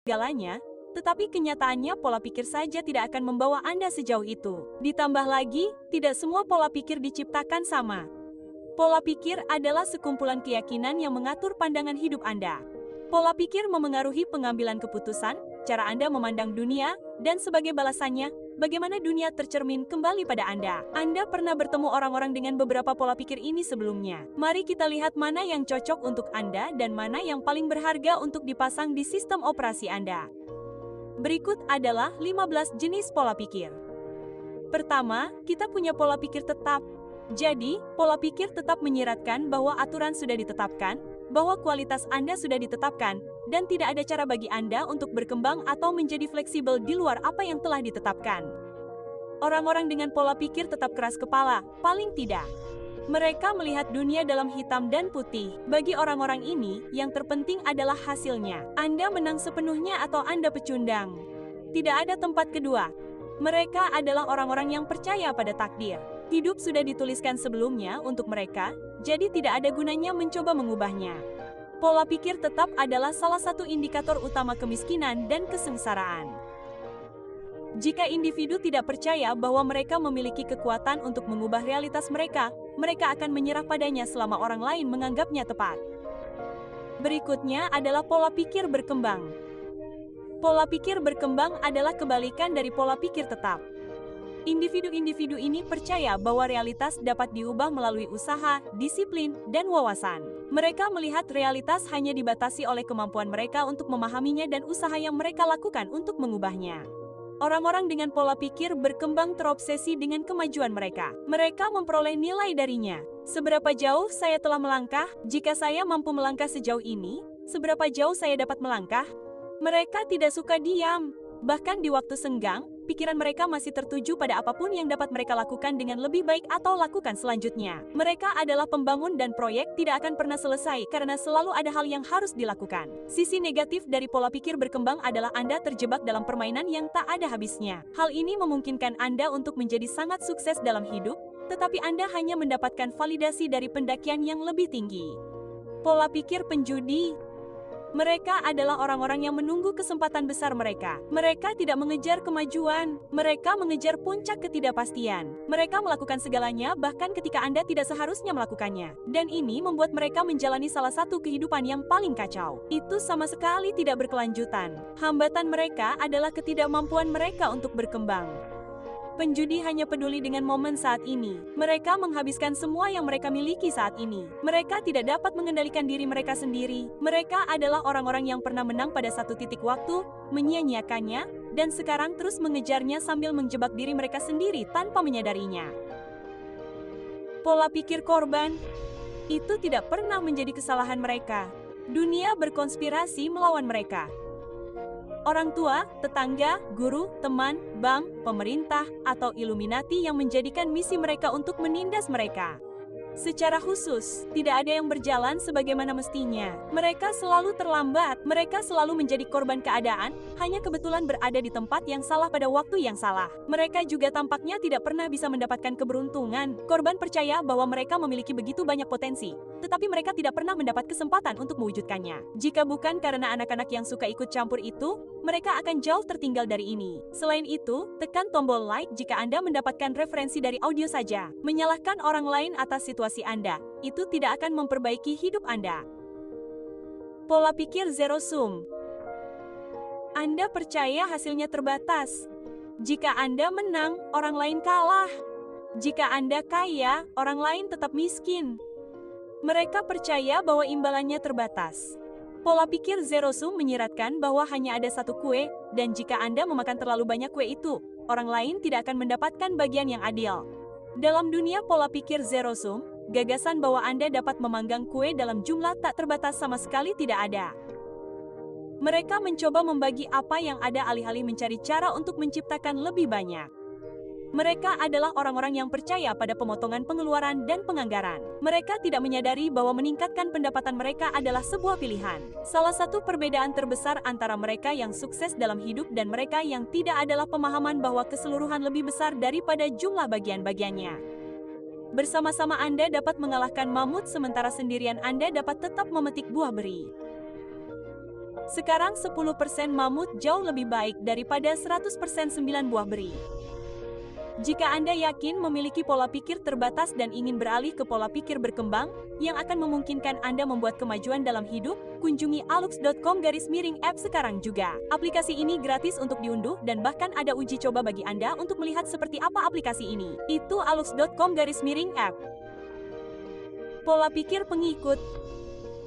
segalanya, tetapi kenyataannya pola pikir saja tidak akan membawa Anda sejauh itu. Ditambah lagi, tidak semua pola pikir diciptakan sama. Pola pikir adalah sekumpulan keyakinan yang mengatur pandangan hidup Anda. Pola pikir memengaruhi pengambilan keputusan, cara Anda memandang dunia, dan sebagai balasannya, bagaimana dunia tercermin kembali pada Anda. Anda pernah bertemu orang-orang dengan beberapa pola pikir ini sebelumnya. Mari kita lihat mana yang cocok untuk Anda dan mana yang paling berharga untuk dipasang di sistem operasi Anda. Berikut adalah 15 jenis pola pikir. Pertama, kita punya pola pikir tetap. Jadi, pola pikir tetap menyiratkan bahwa aturan sudah ditetapkan, bahwa kualitas Anda sudah ditetapkan, dan tidak ada cara bagi Anda untuk berkembang atau menjadi fleksibel di luar apa yang telah ditetapkan. Orang-orang dengan pola pikir tetap keras kepala, paling tidak. Mereka melihat dunia dalam hitam dan putih. Bagi orang-orang ini, yang terpenting adalah hasilnya. Anda menang sepenuhnya atau Anda pecundang. Tidak ada tempat kedua. Mereka adalah orang-orang yang percaya pada takdir. Hidup sudah dituliskan sebelumnya untuk mereka, jadi tidak ada gunanya mencoba mengubahnya. Pola pikir tetap adalah salah satu indikator utama kemiskinan dan kesengsaraan. Jika individu tidak percaya bahwa mereka memiliki kekuatan untuk mengubah realitas mereka, mereka akan menyerah padanya selama orang lain menganggapnya tepat. Berikutnya adalah pola pikir berkembang. Pola pikir berkembang adalah kebalikan dari pola pikir tetap. Individu-individu ini percaya bahwa realitas dapat diubah melalui usaha, disiplin, dan wawasan. Mereka melihat realitas hanya dibatasi oleh kemampuan mereka untuk memahaminya dan usaha yang mereka lakukan untuk mengubahnya. Orang-orang dengan pola pikir berkembang terobsesi dengan kemajuan mereka. Mereka memperoleh nilai darinya. Seberapa jauh saya telah melangkah? Jika saya mampu melangkah sejauh ini, seberapa jauh saya dapat melangkah? Mereka tidak suka diam. Bahkan di waktu senggang, pikiran mereka masih tertuju pada apapun yang dapat mereka lakukan dengan lebih baik atau lakukan selanjutnya. Mereka adalah pembangun dan proyek tidak akan pernah selesai karena selalu ada hal yang harus dilakukan. Sisi negatif dari pola pikir berkembang adalah Anda terjebak dalam permainan yang tak ada habisnya. Hal ini memungkinkan Anda untuk menjadi sangat sukses dalam hidup, tetapi Anda hanya mendapatkan validasi dari pendakian yang lebih tinggi. Pola pikir penjudi. Mereka adalah orang-orang yang menunggu kesempatan besar mereka. Mereka tidak mengejar kemajuan. Mereka mengejar puncak ketidakpastian. Mereka melakukan segalanya bahkan ketika Anda tidak seharusnya melakukannya. Dan ini membuat mereka menjalani salah satu kehidupan yang paling kacau. Itu sama sekali tidak berkelanjutan. Hambatan mereka adalah ketidakmampuan mereka untuk berkembang. Penjudi hanya peduli dengan momen saat ini. Mereka menghabiskan semua yang mereka miliki saat ini. Mereka tidak dapat mengendalikan diri mereka sendiri. Mereka adalah orang-orang yang pernah menang pada satu titik waktu, menyia-nyiakannya, dan sekarang terus mengejarnya sambil menjebak diri mereka sendiri tanpa menyadarinya. Pola pikir korban itu tidak pernah menjadi kesalahan mereka. Dunia berkonspirasi melawan mereka. Orang tua, tetangga, guru, teman, bank, pemerintah, atau Illuminati yang menjadikan misi mereka untuk menindas mereka. Secara khusus, tidak ada yang berjalan sebagaimana mestinya. Mereka selalu terlambat, mereka selalu menjadi korban keadaan, hanya kebetulan berada di tempat yang salah pada waktu yang salah. Mereka juga tampaknya tidak pernah bisa mendapatkan keberuntungan. Korban percaya bahwa mereka memiliki begitu banyak potensi, tetapi mereka tidak pernah mendapat kesempatan untuk mewujudkannya. Jika bukan karena anak-anak yang suka ikut campur itu, mereka akan jauh tertinggal dari ini. Selain itu, tekan tombol like jika Anda mendapatkan referensi dari audio saja. Menyalahkan orang lain atas situasi Anda, itu tidak akan memperbaiki hidup Anda. Pola pikir zero sum. Anda percaya hasilnya terbatas. Jika Anda menang, orang lain kalah. Jika Anda kaya, orang lain tetap miskin. Mereka percaya bahwa imbalannya terbatas. Pola pikir zero sum menyiratkan bahwa hanya ada satu kue, dan jika Anda memakan terlalu banyak kue itu, orang lain tidak akan mendapatkan bagian yang adil. Dalam dunia pola pikir zero sum, gagasan bahwa Anda dapat memanggang kue dalam jumlah tak terbatas sama sekali tidak ada. Mereka mencoba membagi apa yang ada alih-alih mencari cara untuk menciptakan lebih banyak. Mereka adalah orang-orang yang percaya pada pemotongan pengeluaran dan penganggaran. Mereka tidak menyadari bahwa meningkatkan pendapatan mereka adalah sebuah pilihan. Salah satu perbedaan terbesar antara mereka yang sukses dalam hidup dan mereka yang tidak adalah pemahaman bahwa keseluruhan lebih besar daripada jumlah bagian-bagiannya. Bersama-sama Anda dapat mengalahkan mamut sementara sendirian Anda dapat tetap memetik buah beri. Sekarang 10% mamut jauh lebih baik daripada 100% 9 buah beri. Jika Anda yakin memiliki pola pikir terbatas dan ingin beralih ke pola pikir berkembang, yang akan memungkinkan Anda membuat kemajuan dalam hidup, kunjungi alux.com/app sekarang juga. Aplikasi ini gratis untuk diunduh dan bahkan ada uji coba bagi Anda untuk melihat seperti apa aplikasi ini. Itu alux.com/app. Pola pikir pengikut.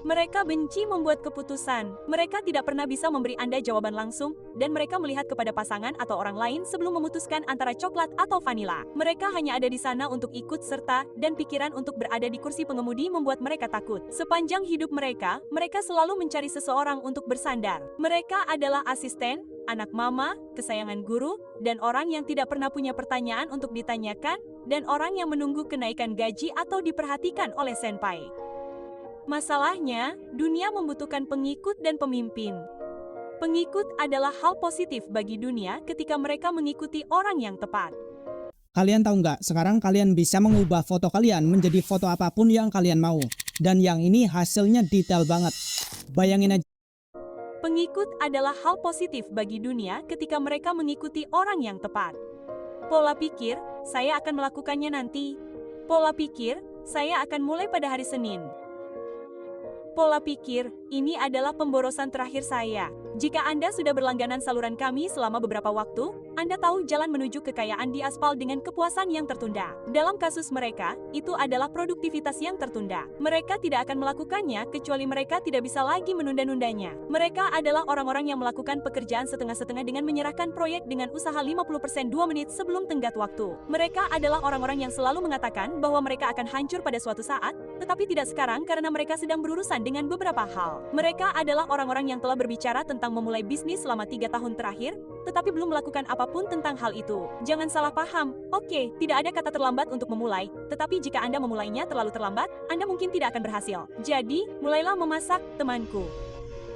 Mereka benci membuat keputusan. Mereka tidak pernah bisa memberi Anda jawaban langsung, dan mereka melihat kepada pasangan atau orang lain sebelum memutuskan antara coklat atau vanila. Mereka hanya ada di sana untuk ikut serta, dan pikiran untuk berada di kursi pengemudi membuat mereka takut. Sepanjang hidup mereka selalu mencari seseorang untuk bersandar. Mereka adalah asisten, anak mama, kesayangan guru, dan orang yang tidak pernah punya pertanyaan untuk ditanyakan, dan orang yang menunggu kenaikan gaji atau diperhatikan oleh senpai. Masalahnya, dunia membutuhkan pengikut dan pemimpin. Pengikut adalah hal positif bagi dunia ketika mereka mengikuti orang yang tepat. Kalian tahu nggak, sekarang kalian bisa mengubah foto kalian menjadi foto apapun yang kalian mau. Dan yang ini hasilnya detail banget. Bayangin aja. Pengikut adalah hal positif bagi dunia ketika mereka mengikuti orang yang tepat. Pola pikir, saya akan melakukannya nanti. Pola pikir, saya akan mulai pada hari Senin. Pola pikir, ini adalah pemborosan terakhir saya. Jika Anda sudah berlangganan saluran kami selama beberapa waktu, Anda tahu jalan menuju kekayaan di aspal dengan kepuasan yang tertunda. Dalam kasus mereka, itu adalah produktivitas yang tertunda. Mereka tidak akan melakukannya kecuali mereka tidak bisa lagi menunda-nundanya. Mereka adalah orang-orang yang melakukan pekerjaan setengah-setengah dengan menyerahkan proyek dengan usaha 50% 2 menit sebelum tenggat waktu. Mereka adalah orang-orang yang selalu mengatakan bahwa mereka akan hancur pada suatu saat, tetapi tidak sekarang karena mereka sedang berurusan dengan beberapa hal. Mereka adalah orang-orang yang telah berbicara tentang memulai bisnis selama 3 tahun terakhir, tetapi belum melakukan apapun tentang hal itu. Jangan salah paham, oke, tidak ada kata terlambat untuk memulai, tetapi jika Anda memulainya terlalu terlambat, Anda mungkin tidak akan berhasil. Jadi, mulailah memasak, temanku.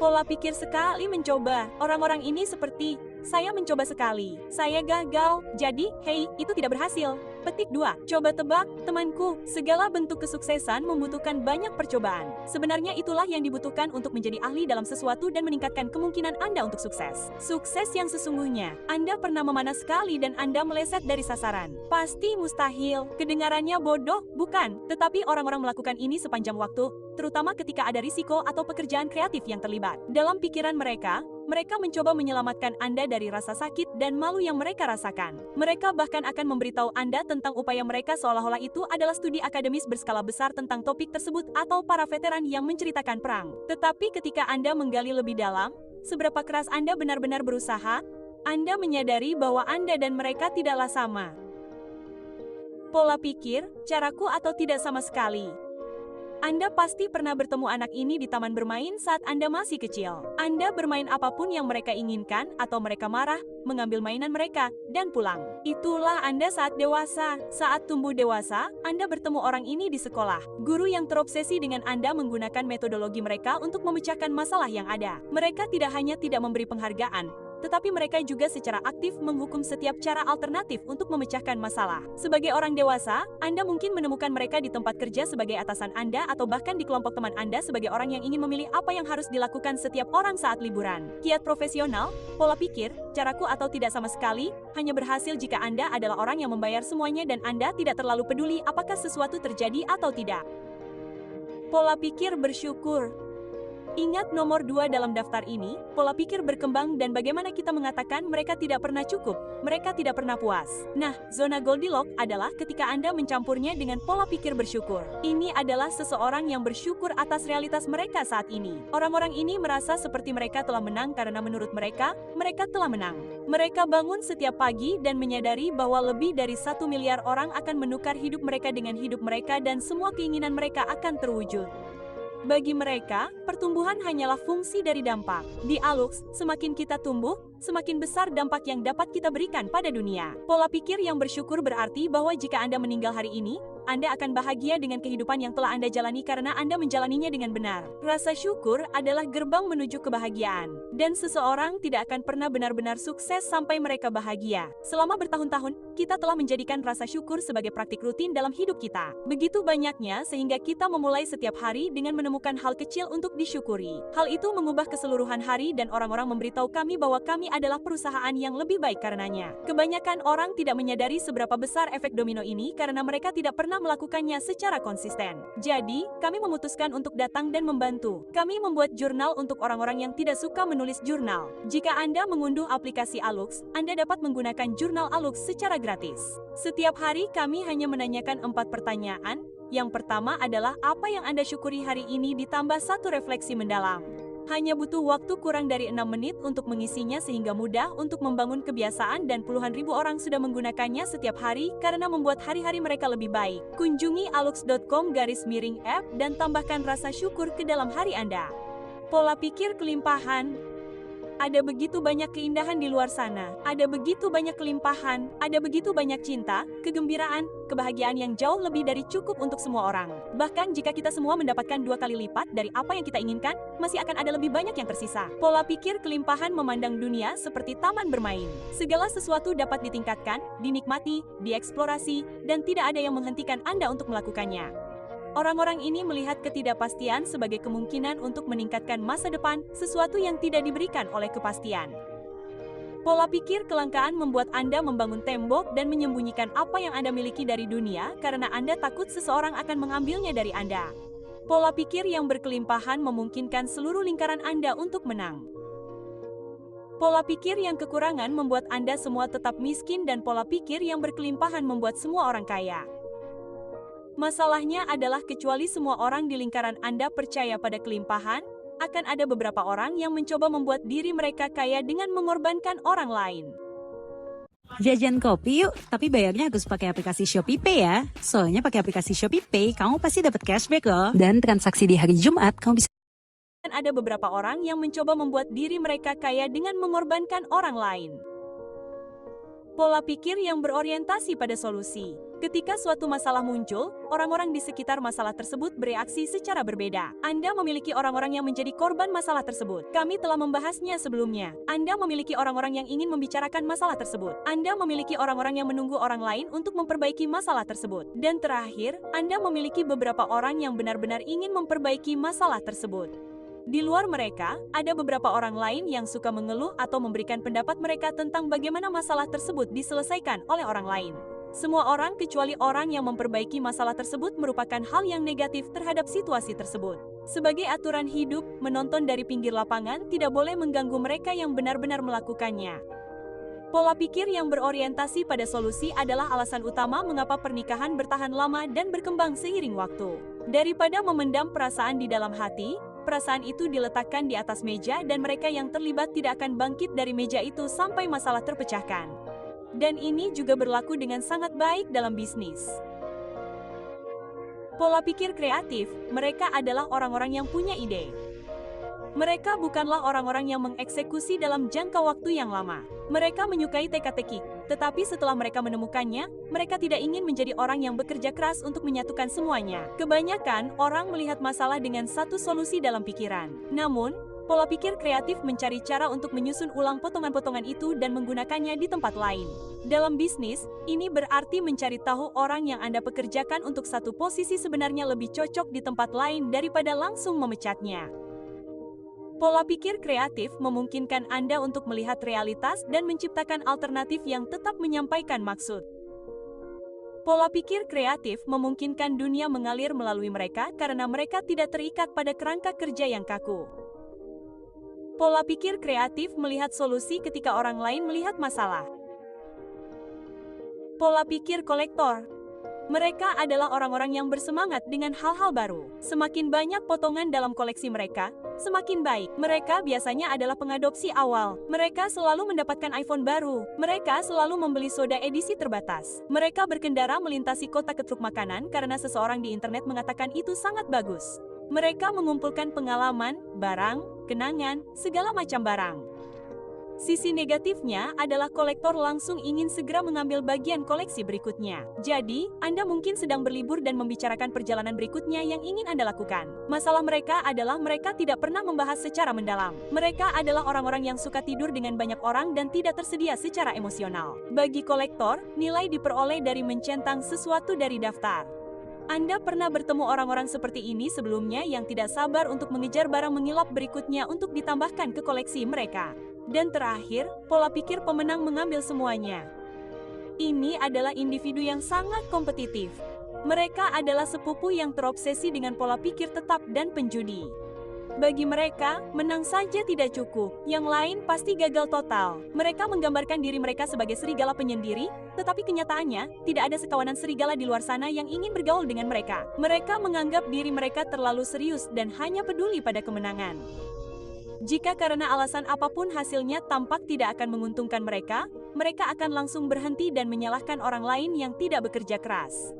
Pola pikir sekali mencoba. Orang-orang ini seperti, saya mencoba sekali, saya gagal, jadi, hei, itu tidak berhasil. Petik 2. Coba tebak, temanku, segala bentuk kesuksesan membutuhkan banyak percobaan. Sebenarnya itulah yang dibutuhkan untuk menjadi ahli dalam sesuatu dan meningkatkan kemungkinan Anda untuk sukses. Sukses yang sesungguhnya. Anda pernah memanah sekali dan Anda meleset dari sasaran. Pasti mustahil. Kedengarannya bodoh, bukan? Tetapi orang-orang melakukan ini sepanjang waktu, terutama ketika ada risiko atau pekerjaan kreatif yang terlibat. Dalam pikiran mereka mencoba menyelamatkan Anda dari rasa sakit dan malu yang mereka rasakan. Mereka bahkan akan memberitahu Anda tentang upaya mereka seolah-olah itu adalah studi akademis berskala besar tentang topik tersebut atau para veteran yang menceritakan perang. Tetapi ketika Anda menggali lebih dalam, seberapa keras Anda benar-benar berusaha, Anda menyadari bahwa Anda dan mereka tidaklah sama. Pola pikir, caraku atau tidak sama sekali. Anda pasti pernah bertemu anak ini di taman bermain saat Anda masih kecil. Anda bermain apapun yang mereka inginkan, atau mereka marah, mengambil mainan mereka, dan pulang. Itulah Anda saat dewasa. Saat tumbuh dewasa, Anda bertemu orang ini di sekolah. Guru yang terobsesi dengan Anda menggunakan metodologi mereka untuk memecahkan masalah yang ada. Mereka tidak hanya tidak memberi penghargaan, tetapi mereka juga secara aktif menghukum setiap cara alternatif untuk memecahkan masalah. Sebagai orang dewasa, Anda mungkin menemukan mereka di tempat kerja sebagai atasan Anda atau bahkan di kelompok teman Anda sebagai orang yang ingin memilih apa yang harus dilakukan setiap orang saat liburan. Kiat profesional, pola pikir, caraku atau tidak sama sekali, hanya berhasil jika Anda adalah orang yang membayar semuanya dan Anda tidak terlalu peduli apakah sesuatu terjadi atau tidak. Pola pikir bersyukur. Ingat nomor 2 dalam daftar ini, pola pikir berkembang dan bagaimana kita mengatakan mereka tidak pernah cukup, mereka tidak pernah puas. Nah, zona Goldilocks adalah ketika Anda mencampurnya dengan pola pikir bersyukur. Ini adalah seseorang yang bersyukur atas realitas mereka saat ini. Orang-orang ini merasa seperti mereka telah menang karena menurut mereka telah menang. Mereka bangun setiap pagi dan menyadari bahwa lebih dari 1 miliar orang akan menukar hidup mereka dengan hidup mereka dan semua keinginan mereka akan terwujud. Bagi mereka, pertumbuhan hanyalah fungsi dari dampak. Di Alux, semakin kita tumbuh, semakin besar dampak yang dapat kita berikan pada dunia. Pola pikir yang bersyukur berarti bahwa jika Anda meninggal hari ini, Anda akan bahagia dengan kehidupan yang telah Anda jalani karena Anda menjalaninya dengan benar. Rasa syukur adalah gerbang menuju kebahagiaan. Dan seseorang tidak akan pernah benar-benar sukses sampai mereka bahagia. Selama bertahun-tahun, kita telah menjadikan rasa syukur sebagai praktik rutin dalam hidup kita. Begitu banyaknya sehingga kita memulai setiap hari dengan menemukan hal kecil untuk disyukuri. Hal itu mengubah keseluruhan hari dan orang-orang memberitahu kami bahwa kami adalah perusahaan yang lebih baik karenanya. Kebanyakan orang tidak menyadari seberapa besar efek domino ini karena mereka tidak pernah melakukannya secara konsisten. Jadi, kami memutuskan untuk datang dan membantu. Kami membuat jurnal untuk orang-orang yang tidak suka menulis jurnal. Jika Anda mengunduh aplikasi Alux, Anda dapat menggunakan jurnal Alux secara gratis. Setiap hari kami hanya menanyakan 4 pertanyaan. Yang pertama adalah apa yang Anda syukuri hari ini ditambah 1 refleksi mendalam. Hanya butuh waktu kurang dari 6 menit untuk mengisinya sehingga mudah untuk membangun kebiasaan dan puluhan ribu orang sudah menggunakannya setiap hari karena membuat hari-hari mereka lebih baik. Kunjungi alux.com/app dan tambahkan rasa syukur ke dalam hari Anda. Pola pikir kelimpahan. Ada begitu banyak keindahan di luar sana, ada begitu banyak kelimpahan, ada begitu banyak cinta, kegembiraan, kebahagiaan yang jauh lebih dari cukup untuk semua orang. Bahkan jika kita semua mendapatkan 2 kali lipat dari apa yang kita inginkan, masih akan ada lebih banyak yang tersisa. Pola pikir kelimpahan memandang dunia seperti taman bermain. Segala sesuatu dapat ditingkatkan, dinikmati, dieksplorasi, dan tidak ada yang menghentikan Anda untuk melakukannya. Orang-orang ini melihat ketidakpastian sebagai kemungkinan untuk meningkatkan masa depan, sesuatu yang tidak diberikan oleh kepastian. Pola pikir kelangkaan membuat Anda membangun tembok dan menyembunyikan apa yang Anda miliki dari dunia karena Anda takut seseorang akan mengambilnya dari Anda. Pola pikir yang berkelimpahan memungkinkan seluruh lingkaran Anda untuk menang. Pola pikir yang kekurangan membuat Anda semua tetap miskin dan pola pikir yang berkelimpahan membuat semua orang kaya. Masalahnya adalah kecuali semua orang di lingkaran Anda percaya pada kelimpahan, akan ada beberapa orang yang mencoba membuat diri mereka kaya dengan mengorbankan orang lain. Jajan kopi yuk, tapi bayarnya harus pakai aplikasi ShopeePay ya. Soalnya pakai aplikasi ShopeePay, kamu pasti dapat cashback loh. Dan transaksi di hari Jumat, kamu bisa... Dan ada beberapa orang yang mencoba membuat diri mereka kaya dengan mengorbankan orang lain. Pola pikir yang berorientasi pada solusi. Ketika suatu masalah muncul, orang-orang di sekitar masalah tersebut bereaksi secara berbeda. Anda memiliki orang-orang yang menjadi korban masalah tersebut. Kami telah membahasnya sebelumnya. Anda memiliki orang-orang yang ingin membicarakan masalah tersebut. Anda memiliki orang-orang yang menunggu orang lain untuk memperbaiki masalah tersebut. Dan terakhir, Anda memiliki beberapa orang yang benar-benar ingin memperbaiki masalah tersebut. Di luar mereka, ada beberapa orang lain yang suka mengeluh atau memberikan pendapat mereka tentang bagaimana masalah tersebut diselesaikan oleh orang lain. Semua orang kecuali orang yang memperbaiki masalah tersebut merupakan hal yang negatif terhadap situasi tersebut. Sebagai aturan hidup, menonton dari pinggir lapangan tidak boleh mengganggu mereka yang benar-benar melakukannya. Pola pikir yang berorientasi pada solusi adalah alasan utama mengapa pernikahan bertahan lama dan berkembang seiring waktu. Daripada memendam perasaan di dalam hati, perasaan itu diletakkan di atas meja dan mereka yang terlibat tidak akan bangkit dari meja itu sampai masalah terpecahkan. Dan ini juga berlaku dengan sangat baik dalam bisnis. Pola pikir kreatif, mereka adalah orang-orang yang punya ide. Mereka bukanlah orang-orang yang mengeksekusi dalam jangka waktu yang lama. Mereka menyukai teka-teki, tetapi setelah mereka menemukannya, mereka tidak ingin menjadi orang yang bekerja keras untuk menyatukan semuanya. Kebanyakan orang melihat masalah dengan satu solusi dalam pikiran. Namun, pola pikir kreatif mencari cara untuk menyusun ulang potongan-potongan itu dan menggunakannya di tempat lain. Dalam bisnis, ini berarti mencari tahu orang yang Anda pekerjakan untuk satu posisi sebenarnya lebih cocok di tempat lain daripada langsung memecatnya. Pola pikir kreatif memungkinkan Anda untuk melihat realitas dan menciptakan alternatif yang tetap menyampaikan maksud. Pola pikir kreatif memungkinkan dunia mengalir melalui mereka karena mereka tidak terikat pada kerangka kerja yang kaku. Pola pikir kreatif melihat solusi ketika orang lain melihat masalah. Pola pikir kolektor. Mereka adalah orang-orang yang bersemangat dengan hal-hal baru. Semakin banyak potongan dalam koleksi mereka, semakin baik. Mereka biasanya adalah pengadopsi awal. Mereka selalu mendapatkan iPhone baru. Mereka selalu membeli soda edisi terbatas. Mereka berkendara melintasi kota ke truk makanan karena seseorang di internet mengatakan itu sangat bagus. Mereka mengumpulkan pengalaman, barang, kenangan, segala macam barang. Sisi negatifnya adalah kolektor langsung ingin segera mengambil bagian koleksi berikutnya. Jadi, Anda mungkin sedang berlibur dan membicarakan perjalanan berikutnya yang ingin Anda lakukan. Masalah mereka adalah mereka tidak pernah membahas secara mendalam. Mereka adalah orang-orang yang suka tidur dengan banyak orang dan tidak tersedia secara emosional. Bagi kolektor, nilai diperoleh dari mencentang sesuatu dari daftar. Anda pernah bertemu orang-orang seperti ini sebelumnya yang tidak sabar untuk mengejar barang mengilap berikutnya untuk ditambahkan ke koleksi mereka. Dan terakhir, pola pikir pemenang mengambil semuanya. Ini adalah individu yang sangat kompetitif. Mereka adalah sepupu yang terobsesi dengan pola pikir tetap dan penjudi. Bagi mereka, menang saja tidak cukup, yang lain pasti gagal total. Mereka menggambarkan diri mereka sebagai serigala penyendiri, tetapi kenyataannya, tidak ada sekawanan serigala di luar sana yang ingin bergaul dengan mereka. Mereka menganggap diri mereka terlalu serius dan hanya peduli pada kemenangan. Jika karena alasan apapun hasilnya tampak tidak akan menguntungkan mereka, mereka akan langsung berhenti dan menyalahkan orang lain yang tidak bekerja keras.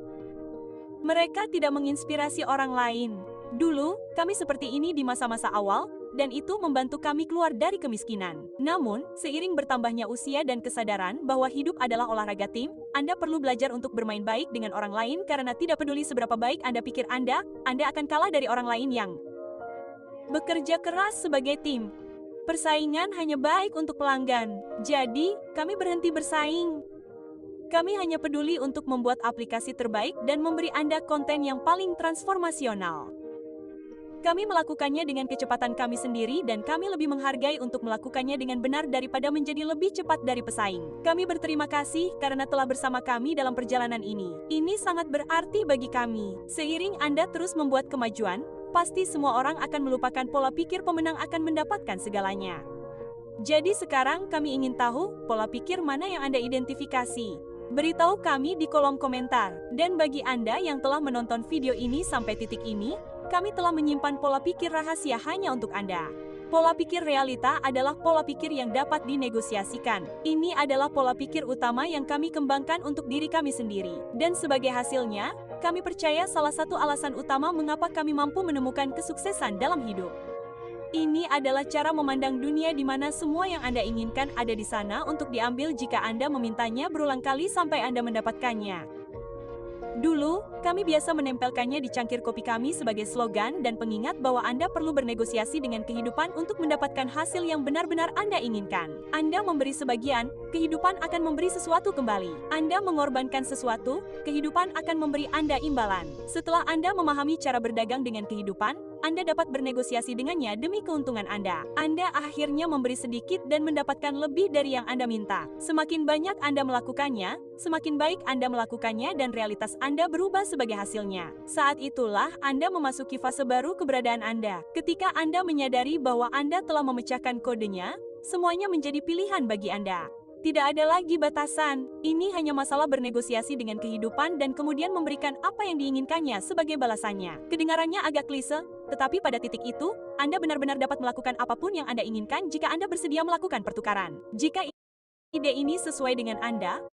Mereka tidak menginspirasi orang lain. Dulu, kami seperti ini di masa-masa awal, dan itu membantu kami keluar dari kemiskinan. Namun, seiring bertambahnya usia dan kesadaran bahwa hidup adalah olahraga tim, Anda perlu belajar untuk bermain baik dengan orang lain karena tidak peduli seberapa baik Anda pikir Anda akan kalah dari orang lain yang bekerja keras sebagai tim. Persaingan hanya baik untuk pelanggan. Jadi, kami berhenti bersaing. Kami hanya peduli untuk membuat aplikasi terbaik dan memberi Anda konten yang paling transformasional. Kami melakukannya dengan kecepatan kami sendiri dan kami lebih menghargai untuk melakukannya dengan benar daripada menjadi lebih cepat dari pesaing. Kami berterima kasih karena telah bersama kami dalam perjalanan ini. Ini sangat berarti bagi kami. Seiring Anda terus membuat kemajuan, pasti semua orang akan melupakan pola pikir pemenang akan mendapatkan segalanya. Jadi sekarang kami ingin tahu pola pikir mana yang Anda identifikasi. Beritahu kami di kolom komentar. Dan bagi Anda yang telah menonton video ini sampai titik ini, kami telah menyimpan pola pikir rahasia hanya untuk Anda. Pola pikir realita adalah pola pikir yang dapat dinegosiasikan. Ini adalah pola pikir utama yang kami kembangkan untuk diri kami sendiri. Dan sebagai hasilnya, kami percaya salah satu alasan utama mengapa kami mampu menemukan kesuksesan dalam hidup. Ini adalah cara memandang dunia di mana semua yang Anda inginkan ada di sana untuk diambil jika Anda memintanya berulang kali sampai Anda mendapatkannya. Dulu, kami biasa menempelkannya di cangkir kopi kami sebagai slogan dan pengingat bahwa Anda perlu bernegosiasi dengan kehidupan untuk mendapatkan hasil yang benar-benar Anda inginkan. Anda memberi sebagian, kehidupan akan memberi sesuatu kembali. Anda mengorbankan sesuatu, kehidupan akan memberi Anda imbalan. Setelah Anda memahami cara berdagang dengan kehidupan, Anda dapat bernegosiasi dengannya demi keuntungan Anda. Anda akhirnya memberi sedikit dan mendapatkan lebih dari yang Anda minta. Semakin banyak Anda melakukannya, semakin baik Anda melakukannya dan realitas Anda berubah sebagai hasilnya. Saat itulah Anda memasuki fase baru keberadaan Anda. Ketika Anda menyadari bahwa Anda telah memecahkan kodenya, semuanya menjadi pilihan bagi Anda. Tidak ada lagi batasan. Ini hanya masalah bernegosiasi dengan kehidupan dan kemudian memberikan apa yang diinginkannya sebagai balasannya. Kedengarannya agak klise, tetapi pada titik itu, Anda benar-benar dapat melakukan apapun yang Anda inginkan jika Anda bersedia melakukan pertukaran. Jika ide ini sesuai dengan Anda,